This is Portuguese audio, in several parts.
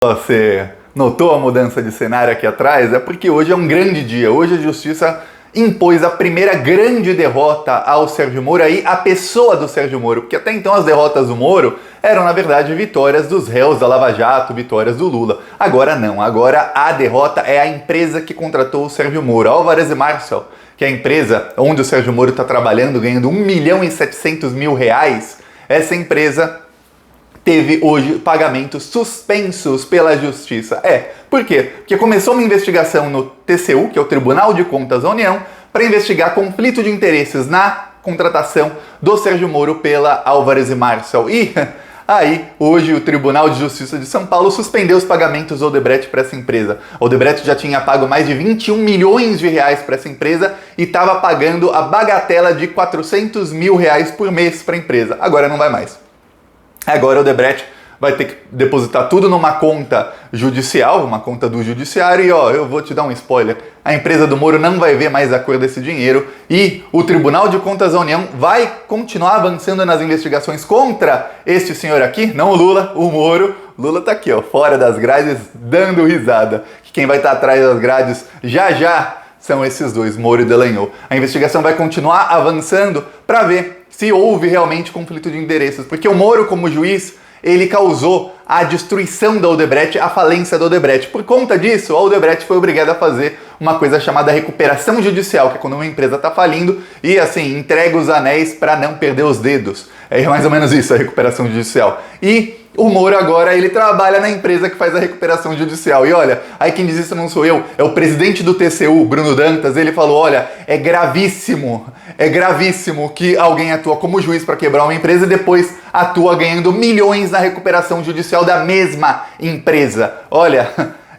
Você notou a mudança de cenário aqui atrás? É porque hoje é um grande dia. Hoje a Justiça impôs a primeira grande derrota ao Sérgio Moro, aí a pessoa do Sérgio Moro, porque até então as derrotas do Moro eram, na verdade, vitórias dos réus da Lava Jato, vitórias do Lula. Agora não, agora a derrota é a empresa que contratou o Sérgio Moro, Álvares e Marçal, que é a empresa onde o Sérgio Moro está trabalhando, ganhando R$1.700.000. Essa empresa teve hoje pagamentos suspensos pela Justiça. Por quê? Porque começou uma investigação no TCU, que é o Tribunal de Contas da União, para investigar conflito de interesses na contratação do Sérgio Moro pela Álvares e Marçal. E aí, hoje, o Tribunal de Justiça de São Paulo suspendeu os pagamentos do Odebrecht para essa empresa. O Odebrecht já tinha pago mais de R$21 milhões para essa empresa e estava pagando a bagatela de R$400 mil por mês para a empresa. Agora não vai mais. Agora o Odebrecht vai ter que depositar tudo numa conta judicial, uma conta do judiciário, e eu vou te dar um spoiler, a empresa do Moro não vai ver mais a cor desse dinheiro e o Tribunal de Contas da União vai continuar avançando nas investigações contra este senhor aqui, não o Lula, o Moro. Lula tá aqui, fora das grades, dando risada. Quem vai estar atrás das grades já são esses dois, Moro e Dallagnol. A investigação vai continuar avançando para ver se houve realmente conflito de interesses, porque o Moro, como juiz, ele causou a destruição da Odebrecht, a falência da Odebrecht. Por conta disso, a Odebrecht foi obrigada a fazer uma coisa chamada recuperação judicial, que é quando uma empresa está falindo e, assim, entrega os anéis para não perder os dedos. É mais ou menos isso, a recuperação judicial. E o Moro agora, ele trabalha na empresa que faz a recuperação judicial. E olha, aí quem diz isso não sou eu, é o presidente do TCU, Bruno Dantas. Ele falou, olha, é gravíssimo que alguém atua como juiz para quebrar uma empresa e depois atua ganhando milhões na recuperação judicial da mesma empresa. Olha,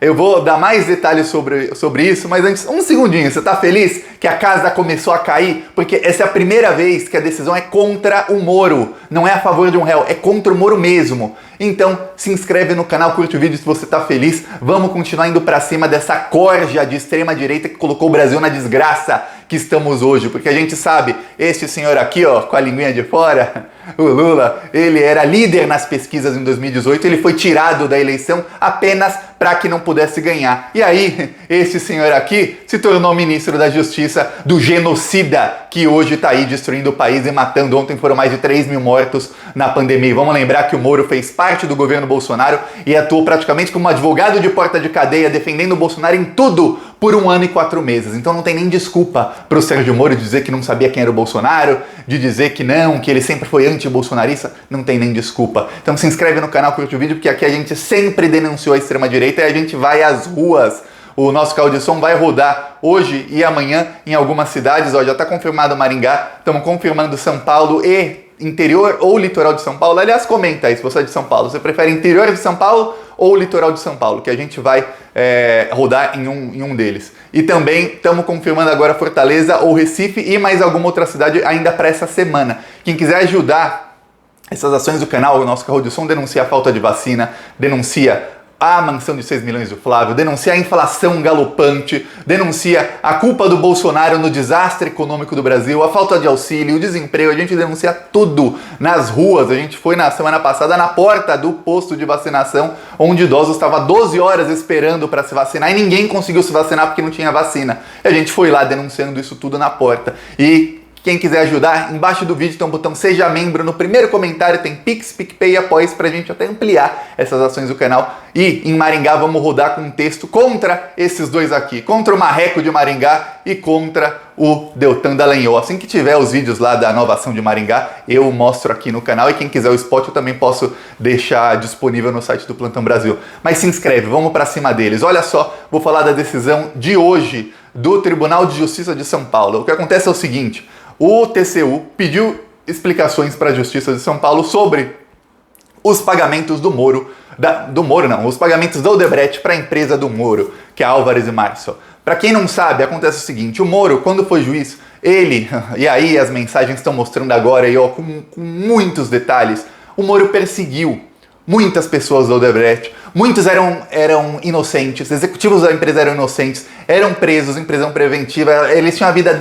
eu vou dar mais detalhes sobre isso, mas antes, um segundinho, você tá feliz que a casa começou a cair? Porque essa é a primeira vez que a decisão é contra o Moro, não é a favor de um réu, é contra o Moro mesmo. Então, se inscreve no canal, curte o vídeo se você tá feliz, vamos continuar indo pra cima dessa corja de extrema direita que colocou o Brasil na desgraça que estamos hoje, porque a gente sabe, este senhor aqui, com a linguinha de fora, o Lula, ele era líder nas pesquisas em 2018, ele foi tirado da eleição apenas para que não pudesse ganhar. E aí, esse senhor aqui se tornou ministro da Justiça do genocida que hoje está aí destruindo o país e matando. Ontem foram mais de 3 mil mortos na pandemia. E vamos lembrar que o Moro fez parte do governo Bolsonaro e atuou praticamente como advogado de porta de cadeia, defendendo o Bolsonaro em tudo por 1 ano e 4 meses. Então não tem nem desculpa para o Sérgio Moro dizer que não sabia quem era o Bolsonaro, de dizer que não, que ele sempre foi anti-bolsonarista. Não tem nem desculpa. Então se inscreve no canal, curte o vídeo, porque aqui a gente sempre denunciou a extrema-direita e a gente vai às ruas. O nosso carro de som vai rodar hoje e amanhã em algumas cidades. Já está confirmado Maringá, estamos confirmando São Paulo e interior ou litoral de São Paulo. Aliás, comenta aí se você é de São Paulo. Você prefere interior de São Paulo ou litoral de São Paulo? Que a gente vai rodar em um deles. E também estamos confirmando agora Fortaleza ou Recife e mais alguma outra cidade ainda para essa semana. Quem quiser ajudar essas ações do canal, o nosso carro de som denuncia a falta de vacina, denuncia a mansão de 6 milhões do Flávio, denuncia a inflação galopante, denuncia a culpa do Bolsonaro no desastre econômico do Brasil, a falta de auxílio, o desemprego. A gente denuncia tudo nas ruas. A gente foi na semana passada na porta do posto de vacinação, onde idosos estavam 12 horas esperando para se vacinar e ninguém conseguiu se vacinar porque não tinha vacina. E a gente foi lá denunciando isso tudo na porta. E quem quiser ajudar, embaixo do vídeo tem um botão Seja Membro, no primeiro comentário tem Pix, PicPay e Apoia-se pra gente até ampliar essas ações do canal. E em Maringá vamos rodar com um texto contra esses dois aqui, contra o Marreco de Maringá e contra o Deltan Dallagnol. Assim que tiver os vídeos lá da nova ação de Maringá, eu mostro aqui no canal e quem quiser o spot eu também posso deixar disponível no site do Plantão Brasil. Mas se inscreve, vamos pra cima deles. Olha só, vou falar da decisão de hoje do Tribunal de Justiça de São Paulo. O que acontece é o seguinte: o TCU pediu explicações para a Justiça de São Paulo sobre os pagamentos do Moro, os pagamentos da Odebrecht para a empresa do Moro, que é a Álvares e Marçal. Para quem não sabe, acontece o seguinte: o Moro, quando foi juiz, ele, e aí as mensagens estão mostrando agora aí, com muitos detalhes, o Moro perseguiu muitas pessoas da Odebrecht, muitos eram inocentes, executivos da empresa eram inocentes, eram presos em prisão preventiva, eles tinham a vida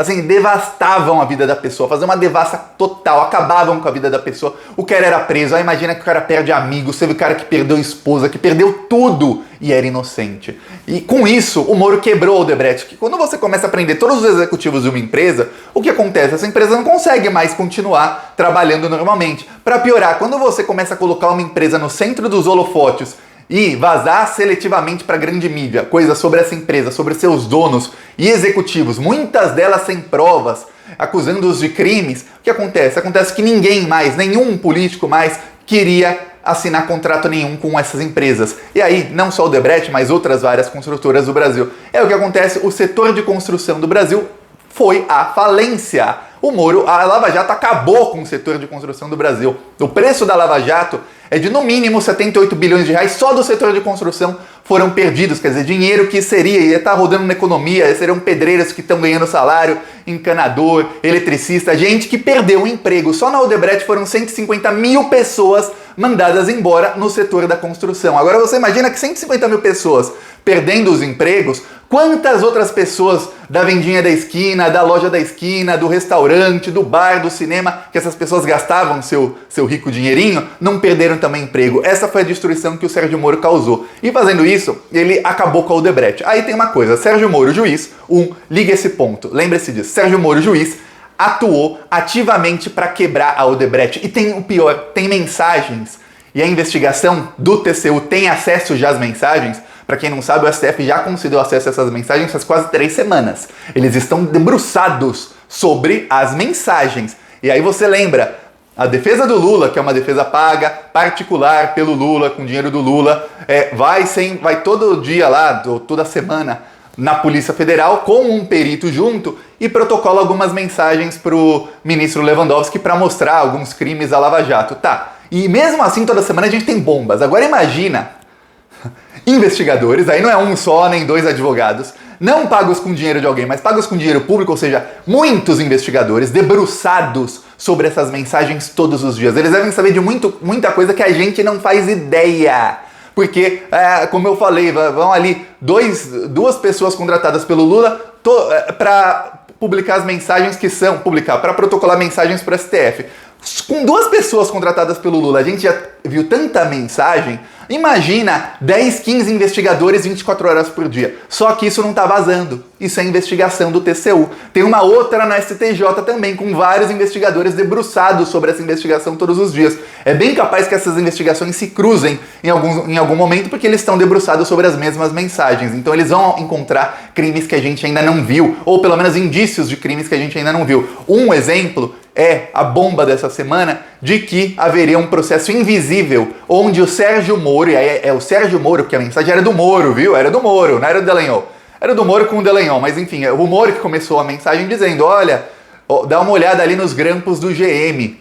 assim, devastavam a vida da pessoa, faziam uma devassa total, acabavam com a vida da pessoa. O cara era preso, aí imagina que o cara perde amigos, teve o cara que perdeu esposa, que perdeu tudo e era inocente. E com isso, o Moro quebrou a Odebrecht, que quando você começa a prender todos os executivos de uma empresa, o que acontece? Essa empresa não consegue mais continuar trabalhando normalmente. Para piorar, quando você começa a colocar uma empresa no centro dos holofotes e vazar seletivamente para a grande mídia coisas sobre essa empresa, sobre seus donos e executivos, muitas delas sem provas, acusando-os de crimes, o que acontece? Acontece que ninguém mais, nenhum político mais queria assinar contrato nenhum com essas empresas. E aí, não só o Odebrecht, mas outras várias construtoras do Brasil. É o que acontece, o setor de construção do Brasil foi à falência. O Moro, a Lava Jato acabou com o setor de construção do Brasil. O preço da Lava Jato é de no mínimo 78 bilhões de reais, só do setor de construção foram perdidos, quer dizer, dinheiro que ia estar rodando na economia, seriam pedreiros que estão ganhando salário, encanador, eletricista, gente que perdeu o emprego. Só na Odebrecht foram 150 mil pessoas mandadas embora no setor da construção. Agora você imagina que 150 mil pessoas perdendo os empregos, quantas outras pessoas da vendinha da esquina, da loja da esquina, do restaurante, do bar, do cinema, que essas pessoas gastavam seu rico dinheirinho, não perderam também emprego. Essa foi a destruição que o Sérgio Moro causou. E fazendo isso, ele acabou com a Odebrecht. Aí tem uma coisa, Sérgio Moro, juiz, liga esse ponto, lembre-se disso, Sérgio Moro, juiz, atuou ativamente para quebrar a Odebrecht. E tem o pior, tem mensagens, e a investigação do TCU tem acesso já às mensagens. Para quem não sabe, o STF já concedeu acesso a essas mensagens faz quase 3 semanas. Eles estão debruçados sobre as mensagens. E aí você lembra, a defesa do Lula, que é uma defesa paga, particular pelo Lula, com dinheiro do Lula, vai todo dia lá, toda semana, na Polícia Federal, com um perito junto, e protocola algumas mensagens para o ministro Lewandowski para mostrar alguns crimes da Lava Jato. Tá, e mesmo assim toda semana a gente tem bombas. Agora imagina investigadores, aí não é um só, nem 2 advogados, não pagos com dinheiro de alguém, mas pagos com dinheiro público, ou seja, muitos investigadores debruçados sobre essas mensagens todos os dias. Eles devem saber de muita coisa que a gente não faz ideia. Porque, como eu falei, vão ali duas pessoas contratadas pelo Lula para publicar as mensagens para protocolar mensagens para o STF. Com 2 pessoas contratadas pelo Lula, a gente já viu tanta mensagem. Imagina 10, 15 investigadores 24 horas por dia. Só que isso não está vazando. Isso é investigação do TCU. Tem uma outra na STJ também, com vários investigadores debruçados sobre essa investigação todos os dias. É bem capaz que essas investigações se cruzem em algum momento, porque eles estão debruçados sobre as mesmas mensagens. Então eles vão encontrar crimes que a gente ainda não viu, ou pelo menos indícios de crimes que a gente ainda não viu. Um exemplo é a bomba dessa semana de que haveria um processo invisível onde o Sérgio Moro, e aí é o Sérgio Moro, porque a mensagem era do Moro, viu? Era do Moro, não era do Dallagnol. Era do Moro com o Dallagnol, mas enfim, é o Moro que começou a mensagem dizendo, olha, dá uma olhada ali nos grampos do GM.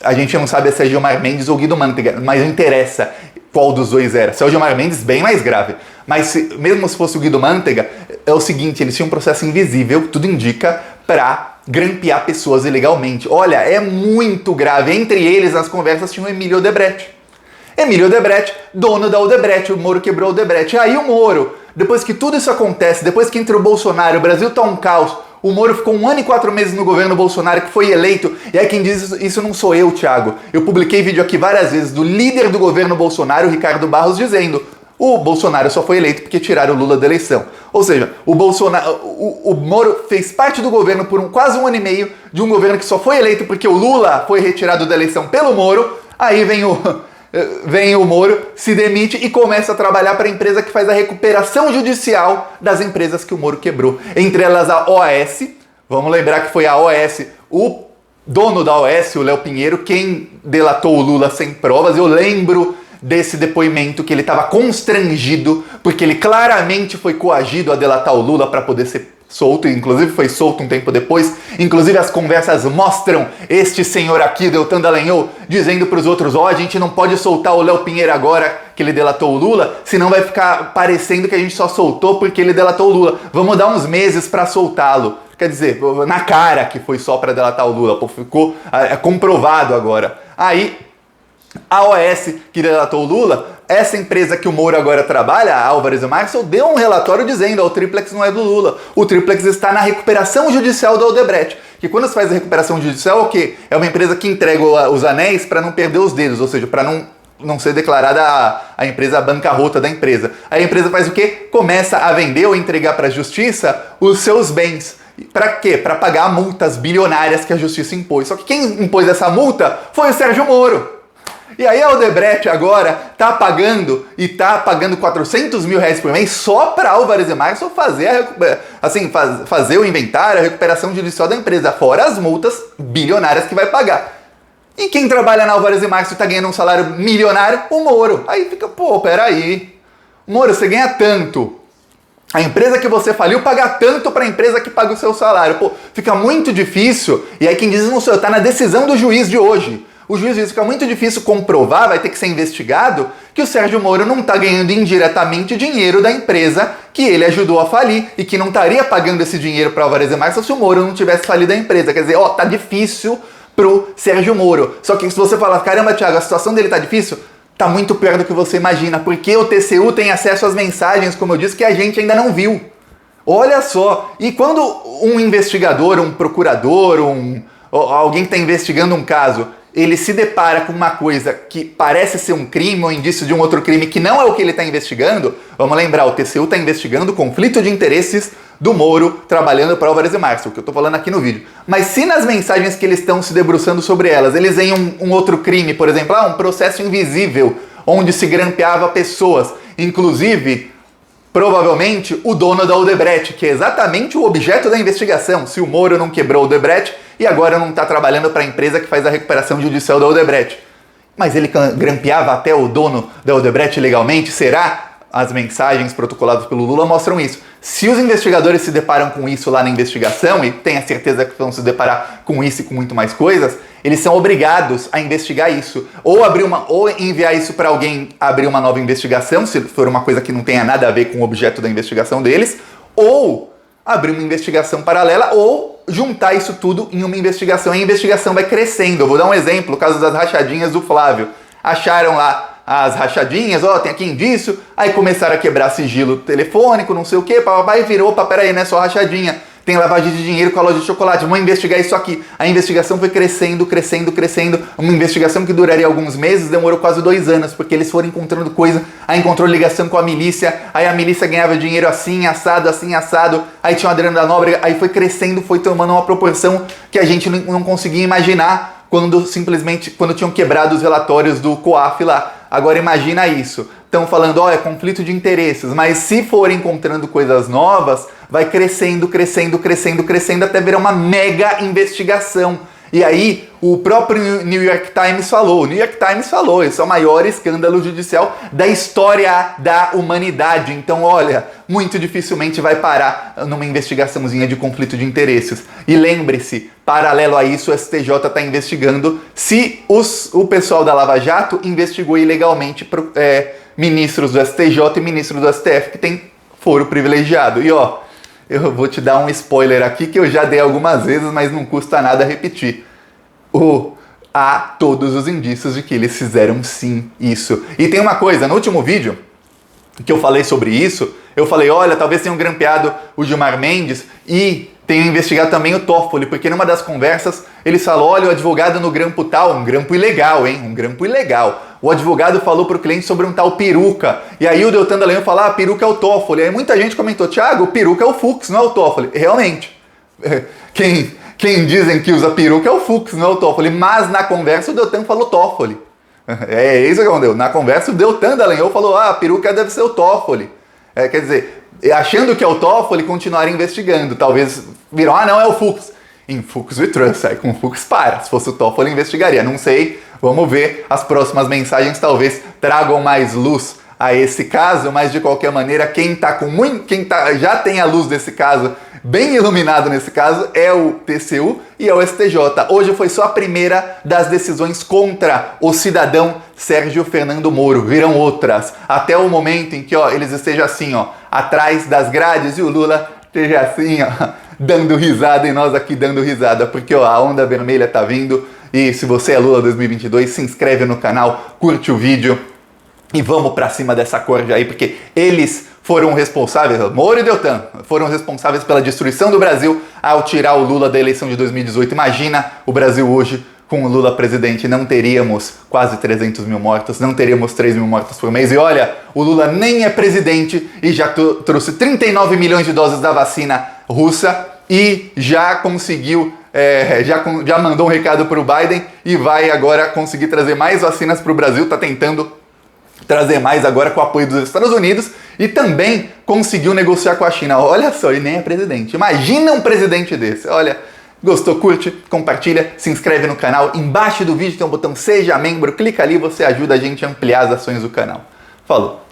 A gente não sabe se é Gilmar Mendes ou Guido Mantega, mas não interessa qual dos dois era. Se é o Gilmar Mendes, bem mais grave. Mas mesmo se fosse o Guido Mantega, é o seguinte, eles tinham um processo invisível, tudo indica, para grampear pessoas ilegalmente. Olha, é muito grave. Entre eles, nas conversas, tinha o Emílio Odebrecht. Emílio Odebrecht, dono da Odebrecht, o Moro quebrou a Odebrecht. Aí o Moro, depois que tudo isso acontece, depois que entra o Bolsonaro, o Brasil tá um caos, o Moro ficou 1 ano e 4 meses no governo Bolsonaro, que foi eleito, e aí quem diz isso não sou eu, Thiago. Eu publiquei vídeo aqui várias vezes do líder do governo Bolsonaro, Ricardo Barros, dizendo: o Bolsonaro só foi eleito porque tiraram o Lula da eleição. Ou seja, o Moro fez parte do governo por quase 1 ano e meio, de um governo que só foi eleito porque o Lula foi retirado da eleição pelo Moro. Aí vem o Moro, se demite e começa a trabalhar para a empresa que faz a recuperação judicial das empresas que o Moro quebrou. Entre elas a OAS, vamos lembrar que foi a OAS, o dono da OAS, o Léo Pinheiro, quem delatou o Lula sem provas. Eu lembro desse depoimento que ele estava constrangido, porque ele claramente foi coagido a delatar o Lula para poder ser solto, inclusive foi solto um tempo depois. Inclusive as conversas mostram este senhor aqui, Deltan Dallagnol, dizendo para os outros: a gente não pode soltar o Léo Pinheiro agora que ele delatou o Lula, senão vai ficar parecendo que a gente só soltou porque ele delatou o Lula. Vamos dar uns meses para soltá-lo. Quer dizer, na cara que foi só para delatar o Lula, ficou comprovado agora. Aí a OAS, que delatou o Lula, essa empresa que o Moro agora trabalha, a Álvares e Marçal, deu um relatório dizendo que o triplex não é do Lula. O triplex está na recuperação judicial da Odebrecht. Que quando se faz a recuperação judicial, o quê? É uma empresa que entrega os anéis para não perder os dedos, ou seja, para não ser declarada a empresa a bancarrota da empresa. Aí a empresa faz o quê? Começa a vender ou entregar para a justiça os seus bens. Para quê? Para pagar multas bilionárias que a justiça impôs. Só que quem impôs essa multa foi o Sérgio Moro. E aí a Odebrecht agora tá pagando 400 mil reais por mês só para Álvares e Marçal fazer o inventário, a recuperação judicial da empresa, fora as multas bilionárias que vai pagar. E quem trabalha na Álvares e Marçal tá ganhando um salário milionário? O Moro. Aí fica, peraí. Moro, você ganha tanto. A empresa que você faliu paga tanto para a empresa que paga o seu salário. Fica muito difícil. E aí quem diz não sou eu, tá na decisão do juiz de hoje. O juiz diz que fica muito difícil comprovar, vai ter que ser investigado, que o Sérgio Moro não está ganhando indiretamente dinheiro da empresa que ele ajudou a falir e que não estaria pagando esse dinheiro para Álvares e Marçal se o Moro não tivesse falido a empresa. Quer dizer, tá difícil pro Sérgio Moro. Só que se você falar, caramba, Thiago, a situação dele tá difícil, tá muito pior do que você imagina, porque o TCU tem acesso às mensagens, como eu disse, que a gente ainda não viu. Olha só, e quando um investigador, um procurador, alguém que está investigando um caso, ele se depara com uma coisa que parece ser um crime ou indício de um outro crime que não é o que ele está investigando, vamos lembrar, o TCU está investigando o conflito de interesses do Moro trabalhando para Álvares e Marçal, que eu estou falando aqui no vídeo. Mas se nas mensagens que eles estão se debruçando sobre elas, eles veem um outro crime, por exemplo, um processo invisível, onde se grampeava pessoas, inclusive, provavelmente, o dono da Odebrecht, que é exatamente o objeto da investigação, se o Moro não quebrou a Odebrecht e agora não está trabalhando para a empresa que faz a recuperação judicial da Odebrecht. Mas ele grampeava até o dono da Odebrecht legalmente? Será? As mensagens protocoladas pelo Lula mostram isso. Se os investigadores se deparam com isso lá na investigação, e tenha certeza que vão se deparar com isso e com muito mais coisas, eles são obrigados a investigar isso. Ou enviar isso para alguém abrir uma nova investigação, se for uma coisa que não tenha nada a ver com o objeto da investigação deles, ou abrir uma investigação paralela, ou juntar isso tudo em uma investigação. E a investigação vai crescendo. Eu vou dar um exemplo, o caso das rachadinhas do Flávio. Acharam lá as rachadinhas, tem aqui indício, aí começaram a quebrar sigilo telefônico, não sei o que, papai virou, peraí, não é só rachadinha, tem lavagem de dinheiro com a loja de chocolate, vamos investigar isso aqui. A investigação foi crescendo, uma investigação que duraria alguns meses, demorou quase 2 anos, porque eles foram encontrando coisa, aí encontrou ligação com a milícia, aí a milícia ganhava dinheiro assim, assado, aí tinha o Adriano da Nóbrega, aí foi crescendo, foi tomando uma proporção que a gente não conseguia imaginar quando tinham quebrado os relatórios do COAF lá. Agora imagina isso. Estão falando, é conflito de interesses, mas se for encontrando coisas novas, vai crescendo até virar uma mega investigação. E aí, o próprio New York Times falou, esse é o maior escândalo judicial da história da humanidade. Então, olha, muito dificilmente vai parar numa investigaçãozinha de conflito de interesses. E lembre-se, paralelo a isso, o STJ está investigando se o pessoal da Lava Jato investigou ilegalmente ministros do STJ e ministros do STF que tem foro privilegiado. E eu vou te dar um spoiler aqui que eu já dei algumas vezes, mas não custa nada repetir. Há todos os indícios de que eles fizeram sim isso. E tem uma coisa, no último vídeo que eu falei sobre isso, eu falei, olha, talvez tenham grampeado o Gilmar Mendes e tenham investigado também o Toffoli, porque numa das conversas eles falam, olha, o advogado no grampo tal, um grampo ilegal, hein? Um grampo ilegal. O advogado falou pro cliente sobre um tal Peruca. E aí o Deltan Dallagnol falou, Peruca é o Toffoli. Aí muita gente comentou, Thiago, o Peruca é o Fux, não é o Toffoli. Realmente. Quem dizem que usa Peruca é o Fux, não é o Toffoli. Mas na conversa o Deltan falou Toffoli. É isso que aconteceu. Na conversa o Deltan Dallagnol falou, Peruca deve ser o Toffoli. Quer dizer, achando que é o Toffoli, continuaram investigando. Talvez viram, não, é o Fux. Em Fux we trust, aí com o Fux para. Se fosse o Toffoli, investigaria. Não sei, vamos ver. As próximas mensagens talvez tragam mais luz a esse caso, mas de qualquer maneira, quem já tem a luz desse caso, bem iluminado nesse caso, é o TCU e é o STJ. Hoje foi só a primeira das decisões contra o cidadão Sérgio Fernando Moro. Virão outras. Até o momento em que eles estejam assim, atrás das grades e o Lula esteja assim, dando risada e nós aqui dando risada, porque a onda vermelha tá vindo. E se você é Lula 2022, se inscreve no canal, curte o vídeo E vamos pra cima dessa corja aí, porque eles foram responsáveis, Moro e Deltan, foram responsáveis pela destruição do Brasil ao tirar o Lula da eleição de 2018. Imagina o Brasil hoje com o Lula presidente, não teríamos quase 300 mil mortos, não teríamos 3 mil mortos por mês. E olha, o Lula nem é presidente e já trouxe 39 milhões de doses da vacina russa e já conseguiu, já mandou um recado para o Biden e vai agora conseguir trazer mais vacinas para o Brasil, está tentando trazer mais agora com o apoio dos Estados Unidos e também conseguiu negociar com a China. Olha só, e nem é presidente. Imagina um presidente desse. Olha, gostou? Curte, compartilha, se inscreve no canal. Embaixo do vídeo tem um botão Seja Membro. Clica ali, você ajuda a gente a ampliar as ações do canal. Falou!